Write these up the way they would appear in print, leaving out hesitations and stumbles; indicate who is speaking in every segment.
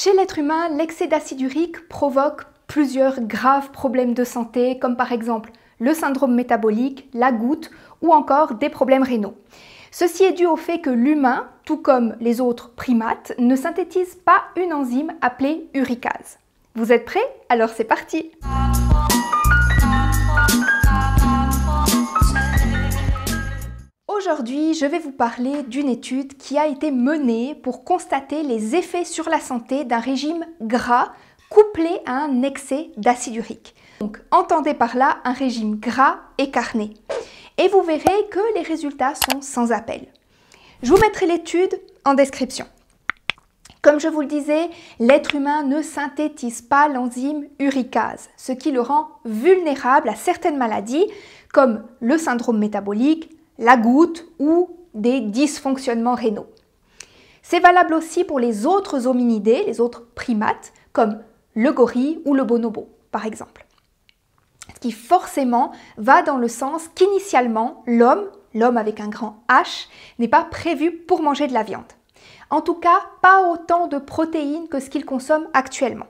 Speaker 1: Chez l'être humain, l'excès d'acide urique provoque plusieurs graves problèmes de santé, comme par exemple le syndrome métabolique, la goutte ou encore des problèmes rénaux. Ceci est dû au fait que l'humain, tout comme les autres primates, ne synthétise pas une enzyme appelée uricase. Vous êtes prêts? Alors c'est parti! Aujourd'hui, je vais vous parler d'une étude qui a été menée pour constater les effets sur la santé d'un régime gras couplé à un excès d'acide urique. Donc, entendez par là un régime gras et carné. Et vous verrez que les résultats sont sans appel. Je vous mettrai l'étude en description. Comme je vous le disais, l'être humain ne synthétise pas l'enzyme uricase, ce qui le rend vulnérable à certaines maladies comme le syndrome métabolique, la goutte ou des dysfonctionnements rénaux. C'est valable aussi pour les autres hominidés, les autres primates, comme le gorille ou le bonobo, par exemple. Ce qui forcément va dans le sens qu'initialement, l'homme avec un grand H, n'est pas prévu pour manger de la viande. En tout cas, pas autant de protéines que ce qu'il consomme actuellement.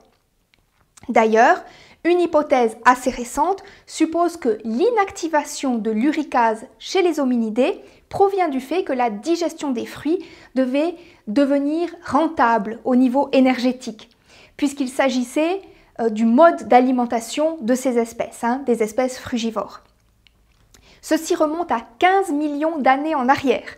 Speaker 1: D'ailleurs, une hypothèse assez récente suppose que l'inactivation de l'uricase chez les hominidés provient du fait que la digestion des fruits devait devenir rentable au niveau énergétique, puisqu'il s'agissait du mode d'alimentation de ces espèces, des espèces frugivores. Ceci remonte à 15 millions d'années en arrière.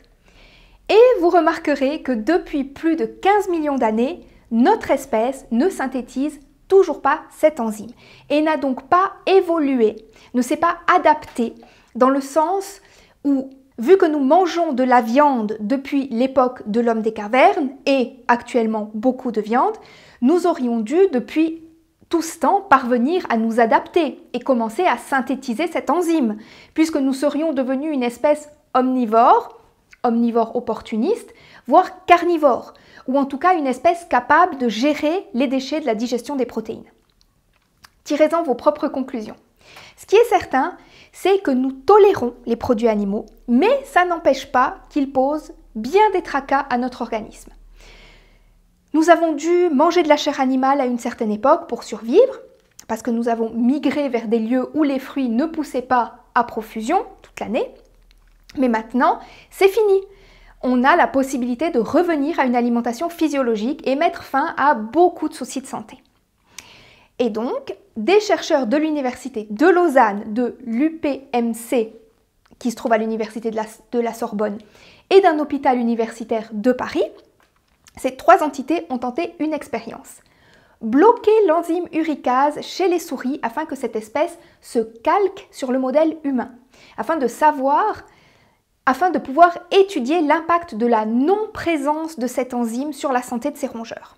Speaker 1: Et vous remarquerez que depuis plus de 15 millions d'années, notre espèce ne synthétise toujours pas cette enzyme et n'a donc pas évolué, ne s'est pas adapté dans le sens où, vu que nous mangeons de la viande depuis l'époque de l'homme des cavernes et actuellement beaucoup de viande, nous aurions dû depuis tout ce temps parvenir à nous adapter et commencer à synthétiser cette enzyme, puisque nous serions devenus une espèce omnivore opportuniste, voire carnivore, ou en tout cas une espèce capable de gérer les déchets de la digestion des protéines. Tirez-en vos propres conclusions. Ce qui est certain, c'est que nous tolérons les produits animaux, mais ça n'empêche pas qu'ils posent bien des tracas à notre organisme. Nous avons dû manger de la chair animale à une certaine époque pour survivre, parce que nous avons migré vers des lieux où les fruits ne poussaient pas à profusion toute l'année. Mais maintenant, c'est fini. On a la possibilité de revenir à une alimentation physiologique et mettre fin à beaucoup de soucis de santé. Et donc, des chercheurs de l'université de Lausanne, de l'UPMC, qui se trouve à l'université de la Sorbonne, et d'un hôpital universitaire de Paris, ces trois entités ont tenté une expérience. Bloquer l'enzyme uricase chez les souris afin que cette espèce se calque sur le modèle humain, afin de pouvoir étudier l'impact de la non-présence de cette enzyme sur la santé de ces rongeurs.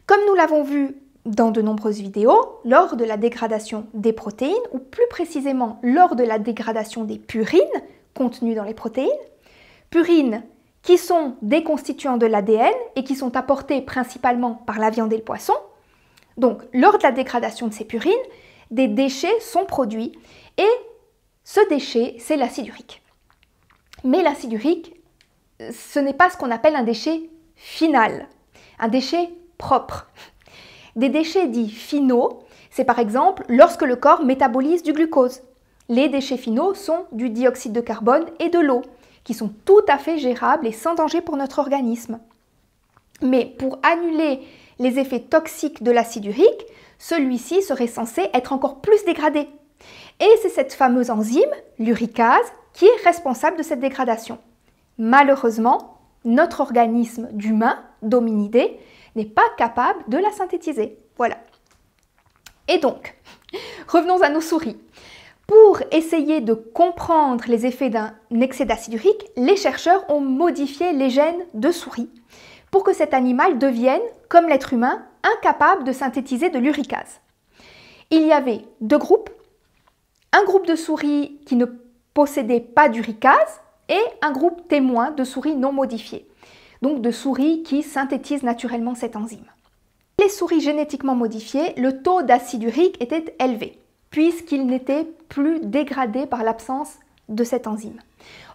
Speaker 1: Comme nous l'avons vu dans de nombreuses vidéos, lors de la dégradation des protéines, ou plus précisément lors de la dégradation des purines contenues dans les protéines, purines qui sont des constituants de l'ADN et qui sont apportés principalement par la viande et le poisson. Donc, lors de la dégradation de ces purines, des déchets sont produits et ce déchet, c'est l'acide urique. Mais l'acide urique, ce n'est pas ce qu'on appelle un déchet final, un déchet propre. Des déchets dits finaux, c'est par exemple lorsque le corps métabolise du glucose. Les déchets finaux sont du dioxyde de carbone et de l'eau, qui sont tout à fait gérables et sans danger pour notre organisme. Mais pour annuler les effets toxiques de l'acide urique, celui-ci serait censé être encore plus dégradé. Et c'est cette fameuse enzyme, l'uricase, qui est responsable de cette dégradation. Malheureusement, notre organisme d'humain, d'hominidé, n'est pas capable de la synthétiser. Voilà. Et donc, revenons à nos souris. Pour essayer de comprendre les effets d'un excès d'acide urique, les chercheurs ont modifié les gènes de souris pour que cet animal devienne, comme l'être humain, incapable de synthétiser de l'uricase. Il y avait deux groupes. Un groupe de souris qui ne possédait pas d'uricase et un groupe témoin de souris non modifiées, donc de souris qui synthétisent naturellement cette enzyme. Les souris génétiquement modifiées, le taux d'acide urique était élevé, puisqu'il n'était plus dégradé par l'absence de cette enzyme.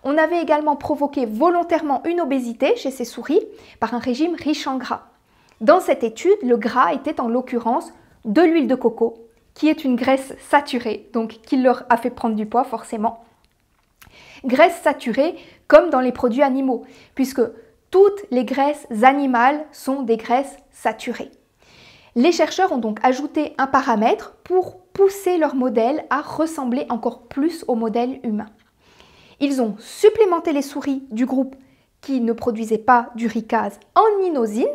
Speaker 1: On avait également provoqué volontairement une obésité chez ces souris par un régime riche en gras. Dans cette étude, le gras était en l'occurrence de l'huile de coco, qui est une graisse saturée, donc qui leur a fait prendre du poids forcément. Graisse saturée comme dans les produits animaux, puisque toutes les graisses animales sont des graisses saturées. Les chercheurs ont donc ajouté un paramètre pour pousser leur modèle à ressembler encore plus au modèle humain. Ils ont supplémenté les souris du groupe qui ne produisaient pas d'uricase en inosine,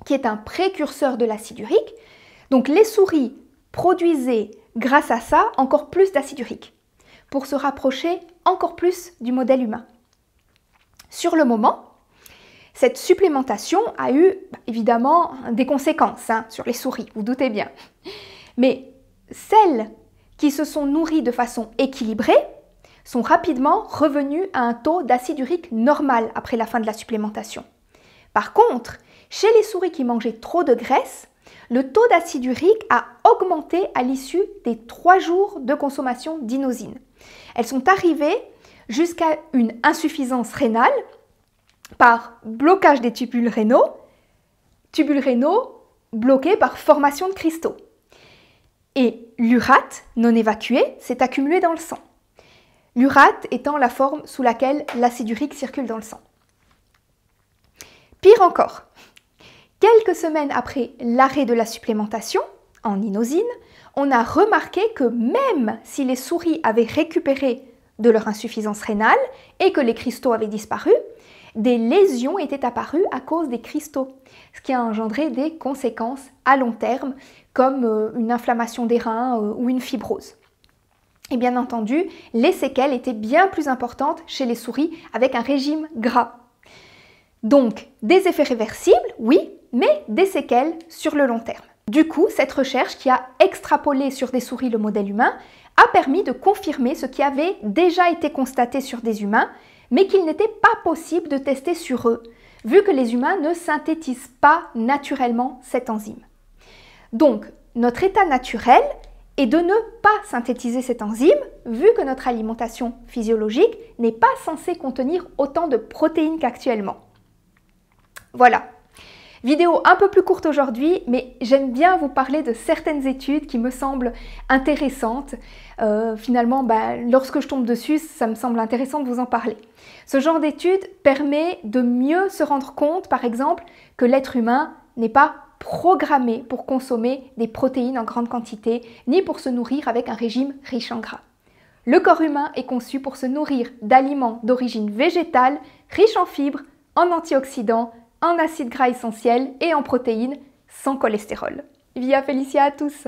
Speaker 1: qui est un précurseur de l'acide urique. Donc les souris produisaient grâce à ça encore plus d'acide urique, pour se rapprocher encore plus du modèle humain. Sur le moment, cette supplémentation a eu évidemment des conséquences sur les souris, vous doutez bien. Mais celles qui se sont nourries de façon équilibrée sont rapidement revenues à un taux d'acide urique normal après la fin de la supplémentation. Par contre, chez les souris qui mangeaient trop de graisse, le taux d'acide urique a augmenté à l'issue des 3 jours de consommation d'inosine. Elles sont arrivées jusqu'à une insuffisance rénale par blocage des tubules rénaux bloqués par formation de cristaux. Et l'urate non évacué s'est accumulé dans le sang. L'urate étant la forme sous laquelle l'acide urique circule dans le sang. Pire encore, quelques semaines après l'arrêt de la supplémentation en inosine, on a remarqué que même si les souris avaient récupéré de leur insuffisance rénale et que les cristaux avaient disparu, des lésions étaient apparues à cause des cristaux, ce qui a engendré des conséquences à long terme comme une inflammation des reins ou une fibrose. Et bien entendu, les séquelles étaient bien plus importantes chez les souris avec un régime gras. Donc, des effets réversibles, oui, mais des séquelles sur le long terme. Du coup, cette recherche qui a extrapolé sur des souris le modèle humain a permis de confirmer ce qui avait déjà été constaté sur des humains, mais qu'il n'était pas possible de tester sur eux, vu que les humains ne synthétisent pas naturellement cette enzyme. Donc, notre état naturel est de ne pas synthétiser cette enzyme, vu que notre alimentation physiologique n'est pas censée contenir autant de protéines qu'actuellement. Voilà. Vidéo un peu plus courte aujourd'hui, mais j'aime bien vous parler de certaines études qui me semblent intéressantes. Finalement, lorsque je tombe dessus, ça me semble intéressant de vous en parler. Ce genre d'étude permet de mieux se rendre compte, par exemple, que l'être humain n'est pas programmé pour consommer des protéines en grande quantité, ni pour se nourrir avec un régime riche en gras. Le corps humain est conçu pour se nourrir d'aliments d'origine végétale, riches en fibres, en antioxydants, en acides gras essentiels et en protéines sans cholestérol. Via Felicia à tous!